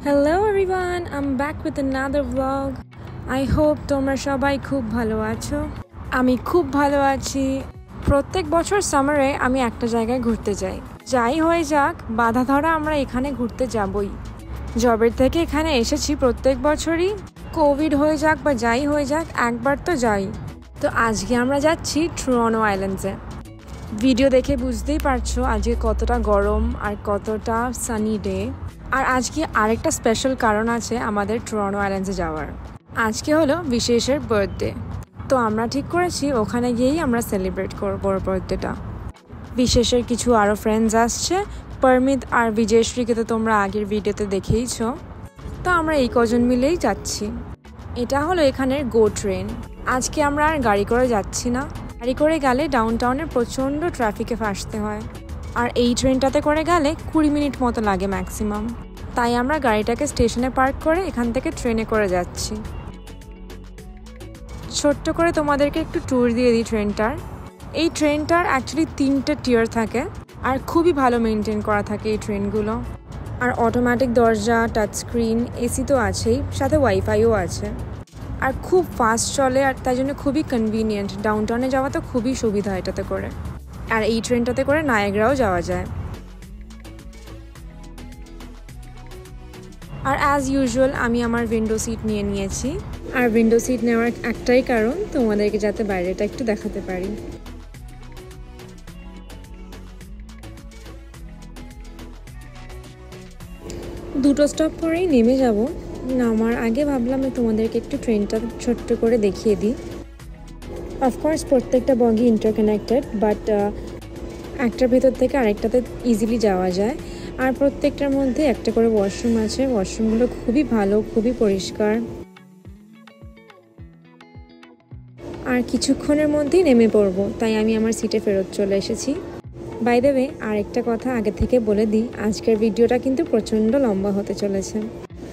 Hello everyone, I'm back with another vlog. I hope তোমরা সবাই খুব ভালো আছো। আমি খুব ভালো আছি। প্রত্যেক বছর সামারে আমি একটা জায়গায় ঘুরতে যাই। যাই হয়ে যাক, বাধা ধরা আমরা এখানে ঘুরতে যাবই। জবের থেকে এখানে এসেছি প্রত্যেক বছরই। কোভিড হয়ে যাক বা যাই হয়ে যাক, একবার তো যাই। তো আজকে আমরা যাচ্ছি টরন্টো আইল্যান্ডসে। ভিডিও দেখে বুঝতেই পারছো আজকে কতটা গরম আর কতটা সানি ডে। আর আজকে আরেকটা স্পেশাল কারণ আছে আমাদের টরন্টো আইল্যান্ডসে যাওয়ার। আজকে হলো বিশেষের বার্থডে। তো আমরা ঠিক করেছি ওখানে গিয়েই আমরা সেলিব্রেট করবো বার্থডেটা। বিশেষের কিছু আরও ফ্রেন্ডস আসছে। পরমিত আর বিজয়শ্রীকে তো তোমরা আগের ভিডিওতে দেখেইছো। তো আমরা এই কজন মিলেই যাচ্ছি। এটা হলো এখানের গো ট্রেন। আজকে আমরা আর গাড়ি করে যাচ্ছি না। গাড়ি করে গেলে ডাউনটাউনে প্রচণ্ড ট্রাফিকে ফাঁসতে হয়। আর এই ট্রেনটাতে করে গেলে 20 মিনিট মতো লাগে ম্যাক্সিমাম। তাই আমরা গাড়িটাকে স্টেশনে পার্ক করে এখান থেকে ট্রেনে করে যাচ্ছি। ছোট্ট করে তোমাদেরকে একটু ট্যুর দিয়ে দিই ট্রেনটার। এই ট্রেনটার অ্যাকচুয়ালি 3টে টিয়ার থাকে আর খুবই ভালো মেনটেন করা থাকে এই ট্রেনগুলো। আর অটোমেটিক দরজা, টাচ স্ক্রিন, এসি তো আছেই, সাথে ওয়াইফাইও আছে। আর খুব ফাস্ট চলে আর তাই জন্য খুবই কনভিনিয়েন্ট। ডাউনটাউনে যাওয়া তো খুবই সুবিধা এটাতে করে। আর এই ট্রেনটাতে করে নায়াগ্রাও যাওয়া যায়। আর অ্যাজ ইউজুয়াল আমি আমার উইন্ডো সিট নিয়ে নিয়েছি। আর উইন্ডো সিট নেওয়ার একটাই কারণ তোমাদেরকে যাতে বাইরেটা একটু দেখাতে পারি। দুটো স্টপ করেই নেমে যাব। নামার আগে ভাবলাম তোমাদেরকে একটু ট্রেনটা ছোট্ট করে দেখিয়ে দিই। অফকোর্স প্রত্যেকটা বগি ইন্টারকানেক্টেড, বাট একটার ভেতর থেকে আরেকটাতে ইজিলি যাওয়া যায়। আর প্রত্যেকটার মধ্যে একটা করে ওয়াশরুম আছে। ওয়াশরুমগুলো খুবই ভালো, খুবই পরিষ্কার। আর কিছুক্ষণের মধ্যেই নেমে পড়বো, তাই আমি আমার সিটে ফেরত চলে এসেছি। বাই দ্য ওয়ে, আরেকটা কথা আগে থেকে বলে দিই, আজকের ভিডিওটা কিন্তু প্রচণ্ড লম্বা হতে চলেছে,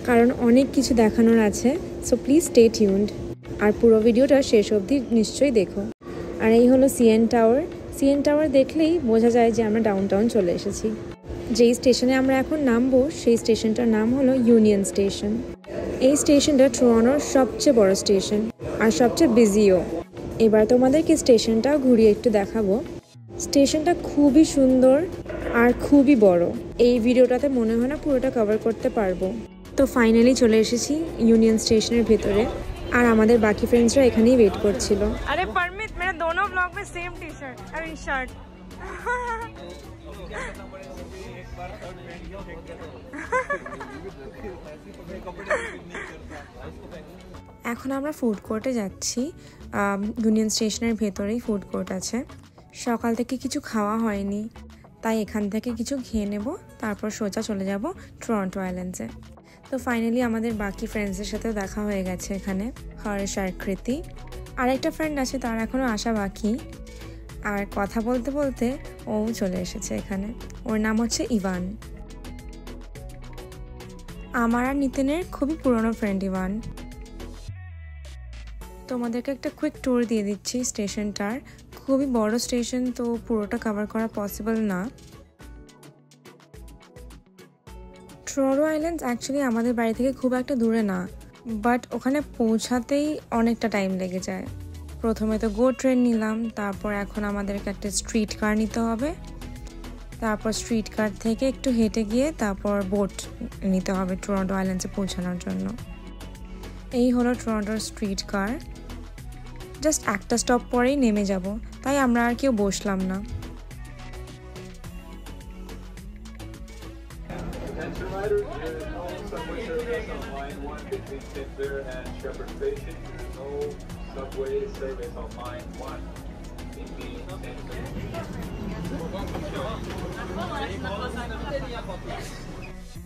কারণ অনেক কিছু দেখানোর আছে। সো প্লিজ স্টে টিউনড আর পুরো ভিডিওটা শেষ অবধি নিশ্চয়ই দেখো। আর এই হলো সিএন টাওয়ার। সিএন টাওয়ার দেখলেই বোঝা যায় যে আমরা ডাউনটাউন চলে এসেছি। যেই স্টেশনে আমরা এখন নামবো সেই স্টেশনটার নাম হলো ইউনিয়ন স্টেশন। এই স্টেশনটা টরন্টোর সবচেয়ে বড় স্টেশন আর সবচেয়ে বিজিও। এবার তোমাদেরকে স্টেশনটা ঘুরিয়ে একটু দেখাবো। স্টেশনটা খুবই সুন্দর আর খুবই বড়। এই ভিডিওটাতে মনে হয় না পুরোটা কভার করতে পারবো। তো ফাইনালি চলে এসেছি ইউনিয়ন স্টেশনের ভেতরে। আর আমাদের বাকি ফ্রেন্ডসরা এখানেই ওয়েট করছিল। আরে परमित, मेरा दोनों ब्लॉग में सेम टी शर्ट अरे शर्ट। এখন আমরা ফুড কোর্টে যাচ্ছি। ইউনিয়ন স্টেশনের ভেতরেই ফুড কোর্ট আছে। সকাল থেকে কিছু খাওয়া হয়নি, তাই এখান থেকে কিছু খেয়ে নেব, তারপর সোজা চলে যাব টরন্টো আইল্যান্ডসে। তো ফাইনালি আমাদের বাকি ফ্রেন্ডসদের সাথেও দেখা হয়ে গেছে এখানে। হরেশ আর কৃতি, আরেকটা ফ্রেন্ড আছে, তার এখনও আসা বাকি। আর কথা বলতে বলতে ও চলে এসেছে এখানে। ওর নাম হচ্ছে ইভান। আমার আর নিতিনের খুবই পুরনো ফ্রেন্ড ইভান। তোমাদেরকে একটা কুইক ট্যুর দিয়ে দিচ্ছি স্টেশনটার। খুবই বড় স্টেশন, তো পুরোটা কভার করা পসিবল না। টরন্টো আইল্যান্ডস অ্যাকচুয়ালি আমাদের বাড়ি থেকে খুব একটা দূরে না, বাট ওখানে পৌঁছাতেই অনেকটা টাইম লেগে যায়। প্রথমে তো গো ট্রেন নিলাম, তারপর এখন আমাদেরকে একটা স্ট্রিট কার নিতে হবে। তারপর স্ট্রিট কার থেকে একটু হেঁটে গিয়ে তারপর বোট নিতে হবে টরন্টো আইল্যান্ডসে পৌঁছানোর জন্য। এই হলো টরন্টোর স্ট্রিট কার। জাস্ট একটা স্টপ পরেই নেমে যাব, তাই আমরা আর কেউ বসলাম না।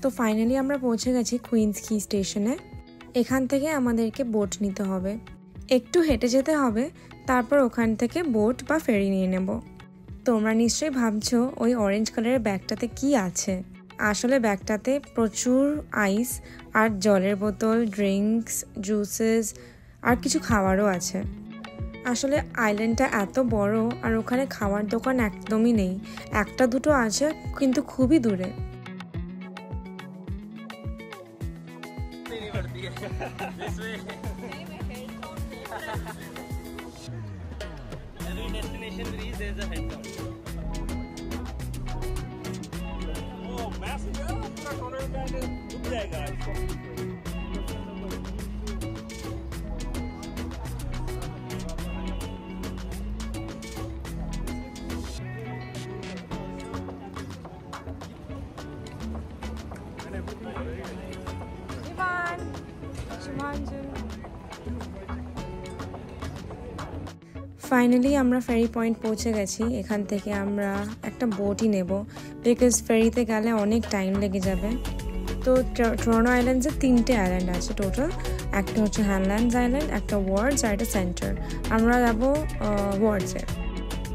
তো ফাইনালি আমরা পৌঁছে গেছি কুইন্স কি স্টেশনে। এখান থেকে আমাদেরকে বোট নিতে হবে, একটু হেঁটে যেতে হবে, তারপর ওখান থেকে বোট বা ফেরি নিয়ে নেব। তোমরা নিশ্চয়ই ভাবছো ওই অরেঞ্জ কালারের ব্যাগটাতে কি আছে। আসলে ব্যাগটাতে প্রচুর আইস আর জলের বোতল, ড্রিঙ্কস, জুসেস আর কিছু খাবারও আছে। আসলে আইল্যান্ডটা এত বড় আর ওখানে খাওয়ার দোকান একদমই নেই। একটা দুটো আছে, কিন্তু খুবই দূরে। This way. Every destination reach there's a head count. Oh, massive! पूरा corner band डूब जाएगा. ফাইনালি আমরা ফেরি পয়েন্ট পৌঁছে গেছি। এখান থেকে আমরা একটা বোটই নেব, বিকজ ফেরিতে গেলে অনেক টাইম লেগে যাবে। তো টরন্টো আইল্যান্ডসে 3টে আইল্যান্ড আছে টোটাল। একটা হচ্ছে হ্যানল্যান্ডস আইল্যান্ড, একটা ওয়ার্ডস আর একটা সেন্টার। আমরা যাবো ওয়ার্ডসে।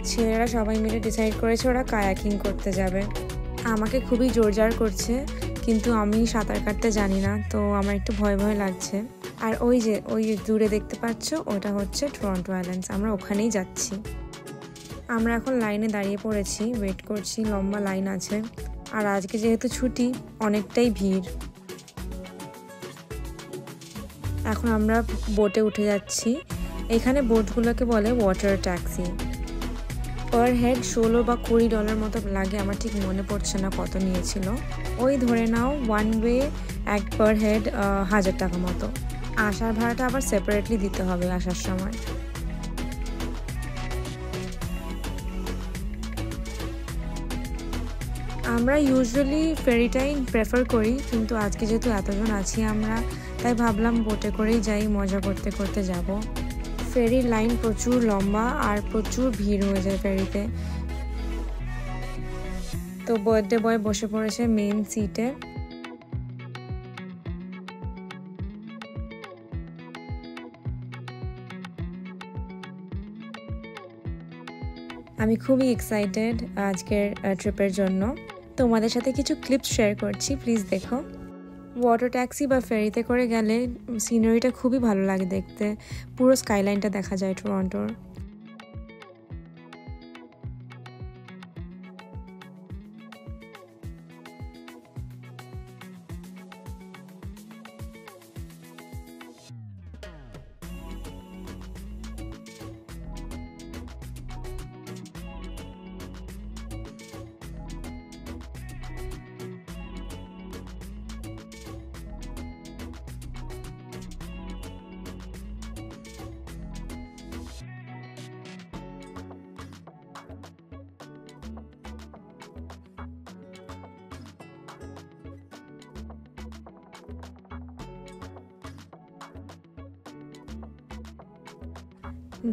ছেলেরা সবাই মিলে ডিসাইড করেছে ওরা কায়াকিং করতে যাবে। আমাকে খুবই জোরজার করছে, কিন্তু আমি সাঁতার কাটতে জানি না, তো আমার একটু ভয় ভয় লাগছে। আর ওই দূরে দেখতে পাচ্ছ ওটা হচ্ছে টরন্টো আইল্যান্ডস, আমরা ওখানেই যাচ্ছি। আমরা এখন লাইনে দাঁড়িয়ে পড়েছি, ওয়েট করছি, লম্বা লাইন আছে। আর আজকে যেহেতু ছুটি, অনেকটাই ভিড়। এখন আমরা বোটে উঠে যাচ্ছি। এখানে বোটগুলোকে বলে ওয়াটার ট্যাক্সি। পার হেড $16 বা $20 মতো লাগে, আমার ঠিক মনে পড়ছে না কত নিয়েছিল। ওই ধরে নাও ওয়ান ওয়ে এক পার হেড $1000 মতো। আসার ভাড়াটা আবার সেপারেটলি দিতে হবে আসার সময়। আমরা ইউজুয়ালি ফেরিটাই প্রেফার করি, কিন্তু আজকে যেহেতু এতজন আছি আমরা, তাই ভাবলাম বোটে করেই যাই, মজা করতে করতে যাব। ফেরির লাইন প্রচুর লম্বা আর প্রচুর ভিড় হয়ে যায় ফেরিতে। তো বার্থডে বয় বসে পড়েছে মেইন সিটে। আমি খুবই এক্সাইটেড আজকের ট্রিপের জন্য। তোমাদের সাথে কিছু ক্লিপস শেয়ার করছি, প্লিজ দেখো। ওয়াটার ট্যাক্সি বা ফেরিতে করে গেলে সিনারিটা খুবই ভালো লাগে দেখতে, পুরো স্কাইলাইনটা দেখা যায় টরন্টোর।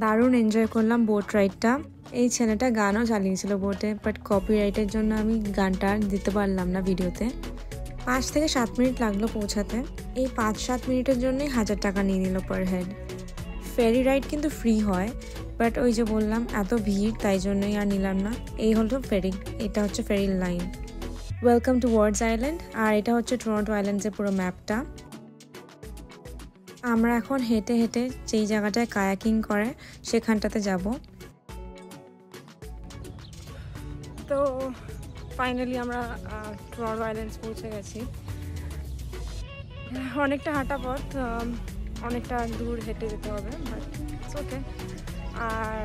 দারুণ এনজয় করলাম বোট রাইডটা। এই ছেলেটা গানও চালিয়েছিল বোটে, বাট কপিরাইটের জন্য আমি গানটা দিতে পারলাম না ভিডিওতে। 5 থেকে 7 মিনিট লাগলো পৌঁছাতে। এই 5-7 মিনিটের জন্যই $1000 নিয়ে নিল পার হেড। ফেরি রাইড কিন্তু ফ্রি হয়, বাট ওই যে বললাম এত ভিড়, তাই জন্যই আর নিলাম না। এই হলো ফেরি, এটা হচ্ছে ফেরির line. Welcome to Wards Island. আর এটা হচ্ছে টরন্টো আইল্যান্ডসের পুরো ম্যাপটা। আমরা এখন হেঁটে হেঁটে যেই জায়গাটায় কায়াকিং করে সেখানটাতে যাব। তো ফাইনালি আমরা টরন্টো আইল্যান্ডস পৌঁছে গেছি। অনেকটা হাঁটা পথ, অনেকটা দূর হেঁটে যেতে হবে, বাট ইটস ওকে। আর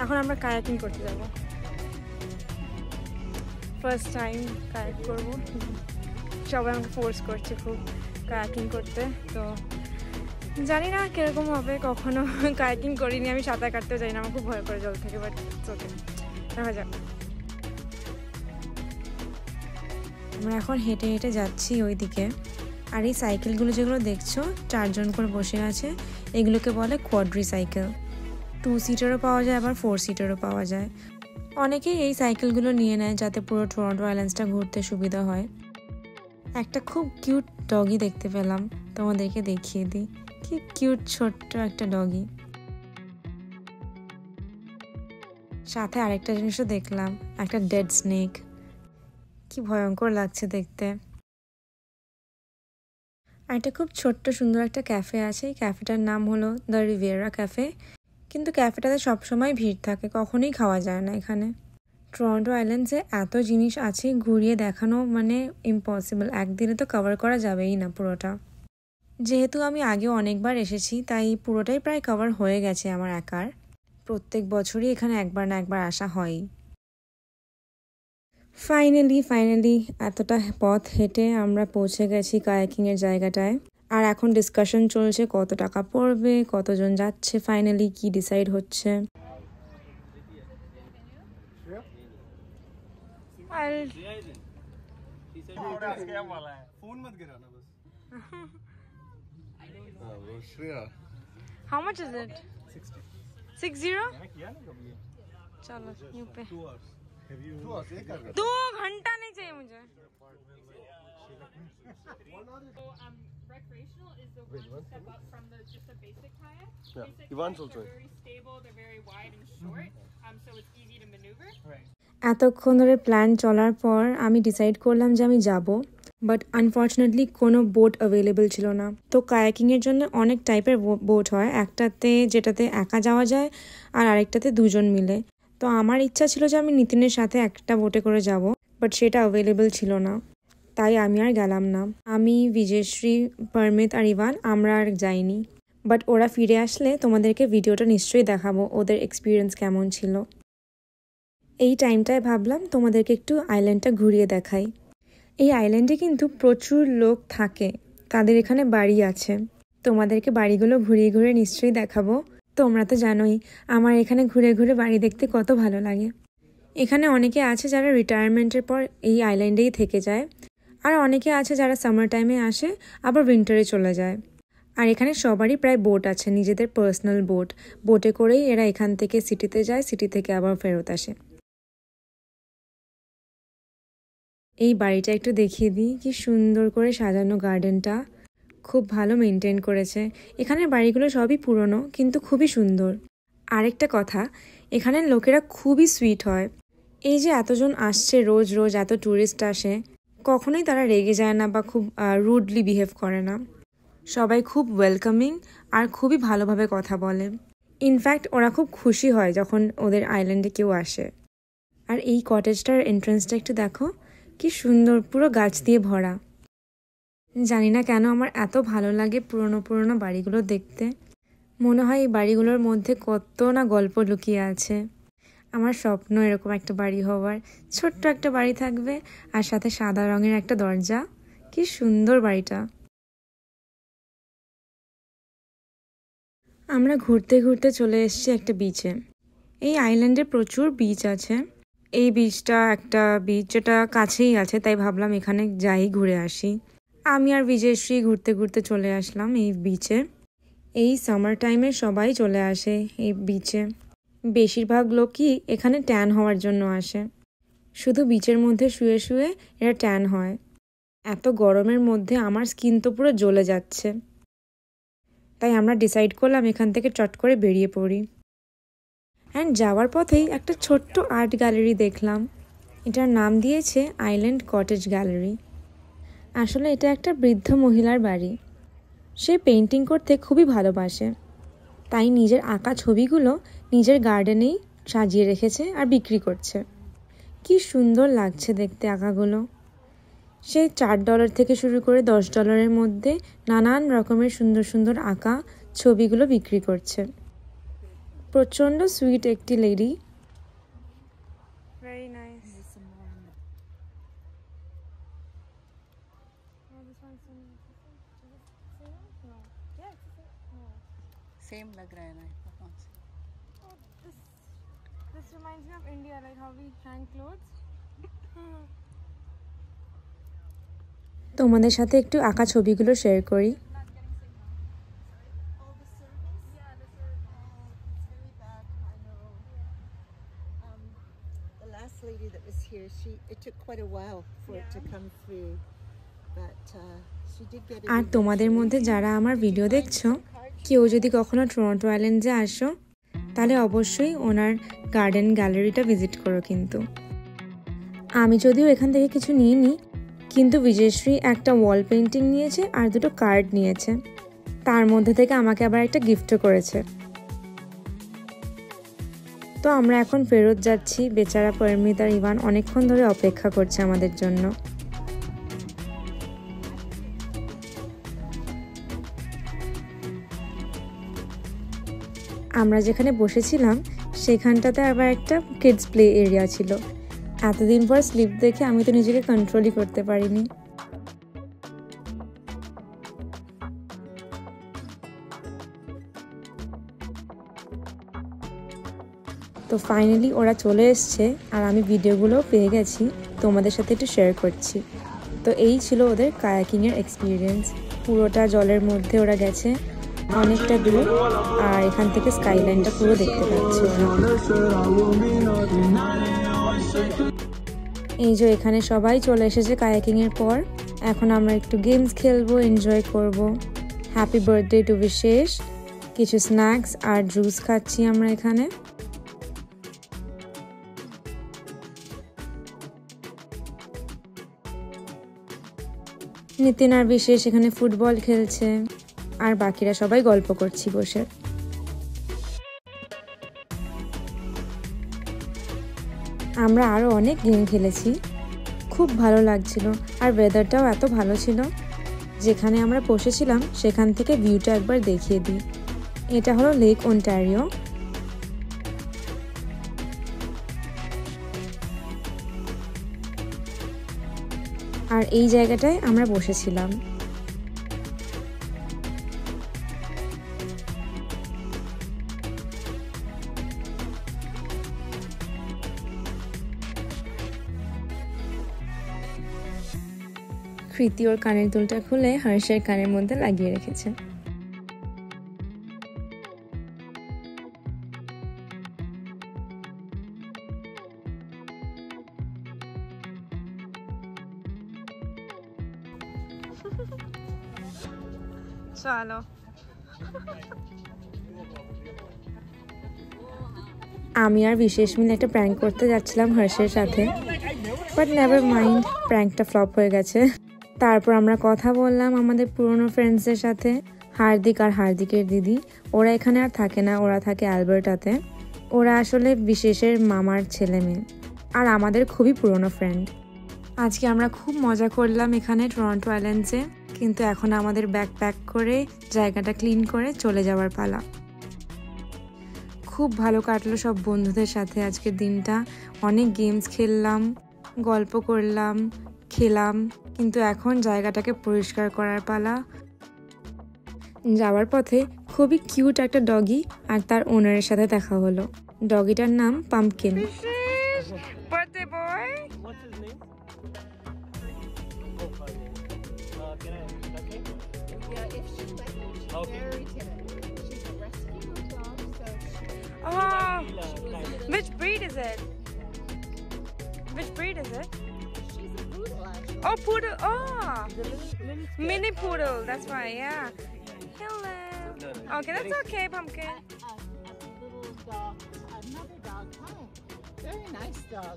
এখন আমরা কায়াকিং করতে যাব। ফার্স্ট টাইম কায়াক করব, সবাই আমাকে ফোর্স করছে খুব কায়াকিং করতে। তো জানি না কীরকম হবে, কখনো কায়াকিং করিনি, আমি সাঁতার কাটতেও জানি না, আমার খুব ভয় করে জল থেকে, বাট ইটস ওকে, দেখা যাক। আমরা এখন হেঁটে হেঁটে যাচ্ছি ওই দিকে। আর এই সাইকেলগুলো যেগুলো দেখছো 4 জন করে বসে আছে, এগুলোকে বলে কোয়াড্রি সাইকেল। 2 সিটারও পাওয়া যায়, আবার 4 সিটারও পাওয়া যায়। অনেকেই এই সাইকেলগুলো নিয়ে নেয় যাতে পুরো টরন্টো আইল্যান্ডসটা ঘুরতে সুবিধা হয়। একটা খুব কিউট ডগি দেখতে পেলাম, তোমাদেরকে দেখিয়ে দিই। কি কিউট ছোট্ট একটা ডগি। সাথে আরেকটা জিনিসও দেখলাম, একটা ডেড স্নেক। কি ভয়ঙ্কর লাগছে দেখতে। আর একটা খুব ছোট্ট সুন্দর একটা ক্যাফে আছে, এই ক্যাফেটার নাম হলো দ্য রিভিয়েরা ক্যাফে। কিন্তু ক্যাফেটাতে সবসময় ভিড় থাকে, কখনোই খাওয়া যায় না এখানে। টরন্টো আইল্যান্ডসে এত জিনিস আছে, ঘুরিয়ে দেখানো মানে ইম্পসিবল, একদিনে তো কভার করা যাবেই না পুরোটা। যেহেতু আমি আগে অনেকবার এসেছি তাই পুরোটাই প্রায় কভার হয়ে গেছে আমার একার। প্রত্যেক বছরই এখানে একবার না একবার আসা হয়ই। ফাইনালি এতটা পথ হেঁটে আমরা পৌঁছে গেছি কায়াকিংয়ের জায়গাটায়। আর এখন ডিসকাশন চলছে কত টাকা পড়বে, কতজন যাচ্ছে, ফাইনালি কি ডিসাইড হচ্ছে। How much is it? 60? चलो यूं पे 2 घंटा नहीं चाहिए मुझे। Recreational is the one step up from just a basic kayak. Yeah, Basic Ivan's kayaks also. are very stable, they're very wide and short, so it's easy to maneuver. এতক্ষণ ধরে plan চলার পর আমি ডিসাইড করলাম যে আমি যাব, but unfortunately কোনো বোট অ্যাভেলেবল ছিল না। তো কায়াকিংয়ের জন্য অনেক টাইপের বোট হয়, একটাতে যেটাতে একা যাওয়া যায় আর আরেকটাতে দুজন মিলে। তো আমার ইচ্ছা ছিল যে আমি নিতিনের সাথে একটা বোটে করে যাব, বাট সেটা অ্যাভেলেবল ছিল না, তাই আমি আর গেলাম না। আমি, বিজয়শ্রী, পরমিত আর ইভান আমরা আর যাইনি। বাট ওরা ফিরে আসলে তোমাদেরকে ভিডিওটা নিশ্চয়ই দেখাবো ওদের এক্সপিরিয়েন্স কেমন ছিল। এই টাইমটায় ভাবলাম তোমাদেরকে একটু আইল্যান্ডটা ঘুরিয়ে দেখাই। এই আইল্যান্ডে কিন্তু প্রচুর লোক থাকে, তাদের এখানে বাড়ি আছে। তোমাদেরকে বাড়িগুলো ঘুরিয়ে ঘুরিয়ে নিশ্চয়ই দেখাবো। তোমরা তো জানোই আমার এখানে ঘুরে ঘুরে বাড়ি দেখতে কত ভালো লাগে। এখানে অনেকে আছে যারা রিটায়ারমেন্টের পর এই আইল্যান্ডেই থেকে যায়, আর অনেকে আছে যারা সামার টাইমে আসে আবার উইন্টারে চলে যায়। আর এখানে সবারই প্রায় বোট আছে, নিজেদের পার্সোনাল বোট। বোটে করেই এরা এখান থেকে সিটিতে যায়, সিটি থেকে আবার ফেরত আসে। এই বাড়িটা একটু দেখিয়ে দিই, কি সুন্দর করে সাজানো গার্ডেনটা, খুব ভালো মেনটেন করেছে। এখানের বাড়িগুলো সবই পুরনো কিন্তু খুবই সুন্দর। আরেকটা কথা, এখানের লোকেরা খুবই সুইট হয়। এই যে এতজন আসছে রোজ রোজ, এত ট্যুরিস্ট আসে, কখনোই তারা রেগে যায় না বা খুব রুডলি বিহেভ করে না। সবাই খুব ওয়েলকামিং আর খুবই ভালোভাবে কথা বলে। ইনফ্যাক্ট ওরা খুব খুশি হয় যখন ওদের আইল্যান্ডে কেউ আসে। আর এই কটেজটার এন্ট্রান্সটা একটু দেখো, কি সুন্দর, পুরো গাছ দিয়ে ভরা। জানি না কেন আমার এত ভালো লাগে পুরনো পুরনো বাড়িগুলো দেখতে। মনে হয় এই বাড়িগুলোর মধ্যে কত না গল্প লুকিয়ে আছে। আমার স্বপ্ন এরকম একটা বাড়ি হওয়ার, ছোট্ট একটা বাড়ি থাকবে আর সাথে সাদা রঙের একটা দরজা। কি সুন্দর বাড়িটা। আমরা ঘুরতে ঘুরতে চলে এসেছি একটা বিচে। এই আইল্যান্ডে প্রচুর বিচ আছে। এই বিচটা একটা বিচ যেটা কাছেই আছে, তাই ভাবলাম এখানে যাই ঘুরে আসি। আমি আর বিজয়শ্রী ঘুরতে ঘুরতে চলে আসলাম এই বিচে। এই সামার টাইমে সবাই চলে আসে এই বিচে। বেশিরভাগ লোকই এখানে ট্যান হওয়ার জন্য আসে। শুধু বিচের মধ্যে শুয়ে শুয়ে এরা ট্যান হয়। এত গরমের মধ্যে আমার স্কিন তো পুরো জ্বলে যাচ্ছে, তাই আমরা ডিসাইড করলাম এখান থেকে চট করে বেরিয়ে পড়ি। অ্যান্ড যাওয়ার পথেই একটা ছোট্ট আর্ট গ্যালারি দেখলাম। এটার নাম দিয়েছে আইল্যান্ড কটেজ গ্যালারি। আসলে এটা একটা বৃদ্ধ মহিলার বাড়ি। সে পেইন্টিং করতে খুবই ভালোবাসে, তাই নিজের আঁকা ছবিগুলো নিজের গার্ডেনেই সাজিয়ে রেখেছে আর বিক্রি করছে। কি সুন্দর লাগছে দেখতে আঁকাগুলো। সে $4 থেকে শুরু করে $10 মধ্যে নানান রকমের সুন্দর সুন্দর আঁকা ছবিগুলো বিক্রি করছে। প্রচণ্ড সুইট একটি লেডি। Very nice. सेम लग रहा है ना This reminds me of India, like how we hang clothes. তোমাদের সাথে একটু আঁকা ছবিগুলো শেয়ার করি। The last lady that was here, it took quite a while for it to come through, but she did get it. আর তোমাদের মধ্যে যারা আমার ভিডিও দেখছো, কেউ যদি কখনো টরন্টো আইল্যান্ডে আসো, তাহলে অবশ্যই ওনার গার্ডেন গ্যালারিটা ভিজিট করো। কিন্তু আমি যদিও এখান থেকে কিছু নিইনি, কিন্তু বিজয়শ্রী একটা ওয়াল পেন্টিং নিয়েছে আর 2টো কার্ড নিয়েছে। তার মধ্যে থেকে আমাকে আবার একটা গিফটও করেছে। তো আমরা এখন ফেরত যাচ্ছি। বেচারা পরমিত আর ইভান অনেকক্ষণ ধরে অপেক্ষা করছে আমাদের জন্য। আমরা যেখানে বসেছিলাম সেখানটাতে আবার একটা কিডস প্লে এরিয়া ছিল। এতদিন পর স্লিপ দেখে আমি তো নিজেকে কন্ট্রোলই করতে পারিনি। তো ফাইনালি ওরা চলে এসছে আর আমি ভিডিওগুলো পেয়ে গেছি, তোমাদের সাথে একটু শেয়ার করছি। তো এই ছিল ওদের কায়াকিংয়ের এক্সপিরিয়েন্স। পুরোটা জলের মধ্যে ওরা গেছে অনেকটা দূর, আর এখান থেকে স্কাইলাইনটা পুরো দেখতে পাচ্ছে। এই যে এখানে সবাই চলে এসেছে কায়াকিংয়ের পর। এখন আমরা একটু গেমস খেলবো, এনজয় করব। হ্যাপি বার্থডে টু বিশেষ। কিছু স্ন্যাক্স আর জুস খাচ্ছি আমরা এখানে। নিতিন আর বিশেষ এখানে ফুটবল খেলছে, আর বাকিরা সবাই গল্প করছি বসে। আমরা আরো অনেক গেম খেলেছি, খুব ভালো লাগছিল। আর ওয়েদারটাও এত ভালো ছিল। যেখানে আমরা বসেছিলাম সেখান থেকে ভিউটা একবার দেখিয়ে দিই। এটা হলো লেক অন্টারিও। আর এই জায়গাটায় আমরা বসেছিলাম। কৃতি ওর কানের দুলটা খুলে হর্ষের কানের মধ্যে লাগিয়ে রেখেছে। চলো। আমি আর বিশেষ মিলে একটা প্র্যাঙ্ক করতে যাচ্ছিলাম হর্ষের সাথে, বাট নেভার মাইন্ড, প্র্যাঙ্কটা ফ্লপ হয়ে গেছে। তারপর আমরা কথা বললাম আমাদের পুরনো ফ্রেন্ডসদের সাথে, হার্দিক আর হার্দিকের দিদি। ওরা এখানে আর থাকে না, ওরা থাকে অ্যালবার্টাতে। ওরা আসলে বিশেষের মামার ছেলে মেয়ে, আর আমাদের খুবই পুরনো ফ্রেন্ড। আজকে আমরা খুব মজা করলাম এখানে টরন্টো আইল্যান্ডসে, কিন্তু এখন আমাদের ব্যাগ প্যাক করে জায়গাটা ক্লিন করে চলে যাওয়ার পালা। খুব ভালো কাটলো সব বন্ধুদের সাথে আজকের দিনটা। অনেক গেমস খেললাম, গল্প করলাম, খেলাম, কিন্তু এখন জায়গাটাকে পরিষ্কার করার পালা। যাওয়ার পথে খুবই কিউট একটা ডগি আর তার ওনারের সাথে দেখা হলো। ডগিটার নাম pumpkin. Birthday boy. What's his name? Oh, her name. Can I touch him? Yeah, if she let me, she's Okay. very timid. She's a rescue dog, so she Oh, Kind. which breed is it? Which breed is it? she's a poodle actually. Oh, poodle. Oh, Little mini poodle. That's why. Yeah. Hello. Okay, that's okay, pumpkin. A little dog, another dog. Hi, very nice dog.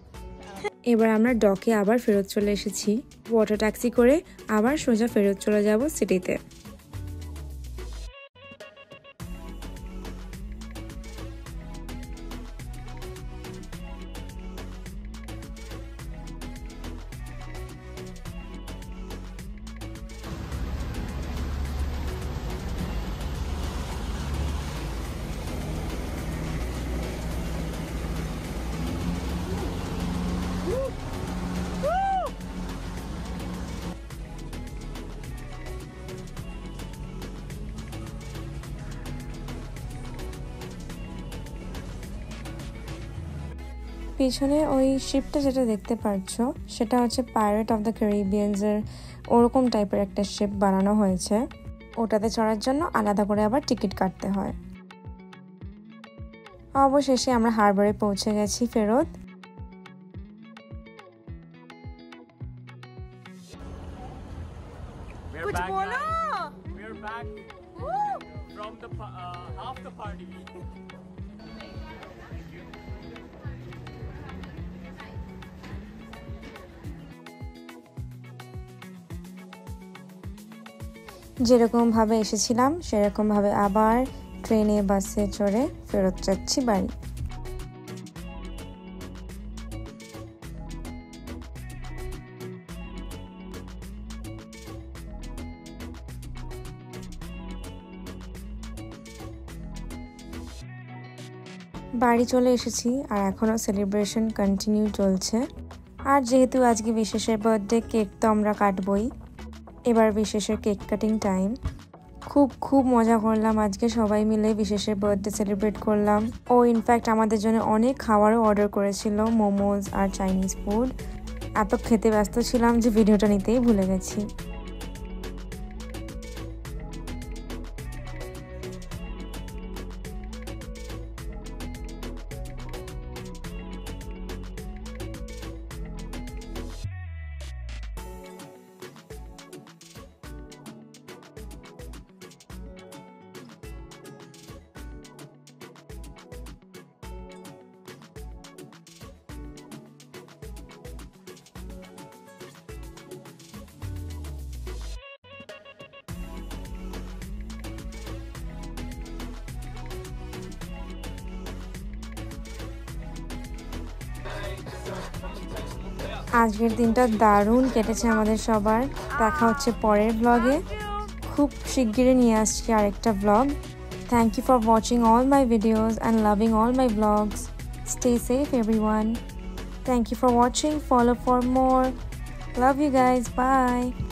এবার আমরা ডকে আবার ফেরত চলে এসেছি। Water taxi করে আবার সোজা ফেরত চলে যাব সিটিতে। পিছনে ওই শিপটা যেটা দেখতে পাচ্ছো সেটা হচ্ছে পাইরেট অফ দ্য ক্যারিবিয়ানসের ওরকম টাইপের একটা শিপ বানানো হয়েছে। ওটাতে চড়ার জন্য আলাদা করে আবার টিকিট কাটতে হয়। অবশেষে আমরা হারবারে পৌঁছে গেছি ফেরত। We're Kuch back, bolo. guys. We're back from the half the party. যেরকম ভাবে এসেছিলাম সেরকম ভাবে আবার ট্রেনে বাসে চড়ে ফেরত যাচ্ছি বাড়ি। বাড়ি চলে এসেছি আর এখনও সেলিব্রেশন কন্টিনিউ চলছে। আর যেহেতু আজকে বিশেষের বার্থডে, কেক তো আমরা কাটবই। এবার বিশেষের কেক কাটিং টাইম। খুব মজা করলাম আজকে, সবাই মিলে বিশেষের বার্থডে সেলিব্রেট করলাম। ও ইনফ্যাক্ট আমাদের জন্য অনেক খাবারও অর্ডার করেছিল, মোমোজ আর চাইনিজ ফুড। এত খেতে ব্যস্ত ছিলাম যে ভিডিওটা নিতেই ভুলে গেছি। আজকের দিনটা দারুণ কেটেছে আমাদের সবার। দেখা হচ্ছে পরের ব্লগে। খুব শিগগিরই নিয়ে আসছি আরেকটা blog. Thank you for watching all my videos and loving all my vlogs. Stay safe everyone. Thank you for watching. Follow for more. Love you guys. Bye.